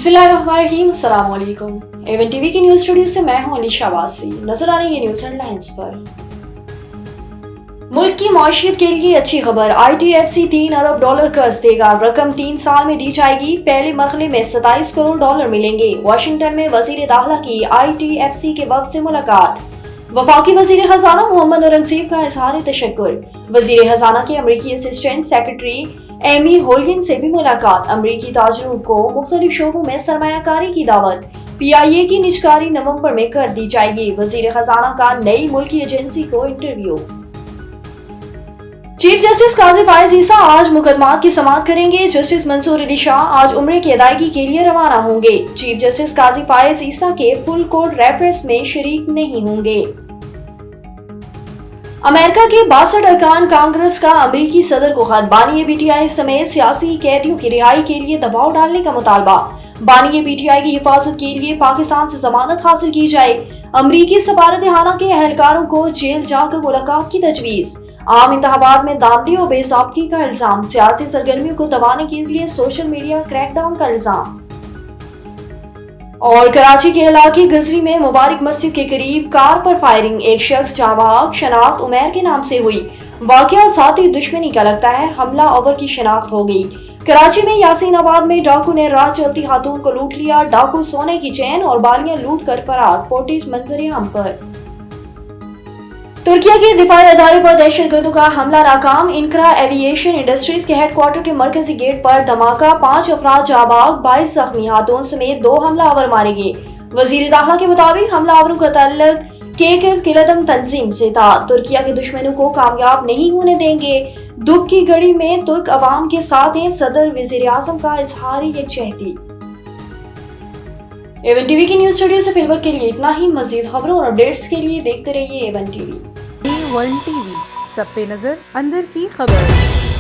बिस्मिल्लाहिर्रहमानिर्रहीम, अस्सलाम वालेकुम। एवन टीवी की न्यूज स्टूडियो से मैं हूं अलीशा वासी। नजर आ रही है न्यूज हेडलाइंस पर। मुल्क की मईशत के लिए अच्छी खबर, ITFC $3 अरब कर्ज देगा। रकम 3 साल में दी जाएगी। पहले मरहले में $27 करोड़ मिलेंगे। वाशिंगटन में वजीर दाखिला की ITFC के वक्त से मुलाकात। वफाकी वजीर खजाना मोहम्मद औरंगजेब का इजहार तशक्कुर। वजीर खजाना के अमरीकी असिस्टेंट सेक्रेटरी एमी होल्गिन से भी मुलाकात। अमरीकी ताजरों को मुख्तलिफ शोबों में सरमायाकारी की दावत। PIA की निजकारी नवंबर में कर दी जाएगी। वजीर खजाना का नई मुल्की एजेंसी को इंटरव्यू। चीफ जस्टिस काजी फायज ईसा आज मुकदमात की समाअत करेंगे। जस्टिस मंसूर अली शाह आज उम्रे की अदायगी के लिए रवाना होंगे। चीफ जस्टिस काजी फायज ईसा के फुल कोर्ट रेफरेंस में शरीक नहीं होंगे। अमेरिका के 62 अरकान कांग्रेस का अमरीकी सदर को खत। बानी PTI समेत सियासी कैदियों की रिहाई के लिए दबाव डालने का मुतालबा। बानी PTI की हिफाजत के लिए पाकिस्तान से जमानत हासिल की जाए। अमरीकी सफारतखाना के अहलकारों को जेल जाकर मुलाकात की तजवीज। आम इंतखाबात में दांधी और बेसाबकी का इल्जाम। सियासी सरगर्मियों को दबाने के लिए सोशल मीडिया क्रैकडाउन का इल्जाम। और कराची के इलाके गजरी में मुबारक मस्जिद के करीब कार पर फायरिंग। एक शख्स जाँ बहक, शनाख्त उमैर के नाम से हुई। वाकया साथी दुश्मनी का लगता है, हमला अवर की शनाख्त हो गई। कराची में यासीनाबाद में डाकू ने रात चलती खातून को लूट लिया। डाकू सोने की चेन और बालियां लूट कर फरार। फुटेज मंजर-ए-आम पर। तुर्किया के दिफाई अदारे पर दहशतगर्दों का हमला नाकाम। इनकरा एविएशन इंडस्ट्रीज के हेडक्वार्टर के मरकजी गेट पर धमाका। 5 अफराद जाँ बहक, 22 जख्मी। खातून समेत 2 हमलावर मारे गए। वजीर दाखिला के मुताबिक हमलावरों का ताल्लुक किलदम तंजीम से था। तुर्किया के दुश्मनों को कामयाब नहीं होने देंगे। दुख की घड़ी में तुर्क अवाम के साथ हैं, सदर वजीर आजम का इजहार यकजहती। एवन टीवी की न्यूज स्टूडियो से फिलहाल के लिए इतना ही। मजीद खबरों और अपडेट्स के लिए देखते रहिए एवन टीवी। A1 TV, सब पे नजर, अंदर की खबर।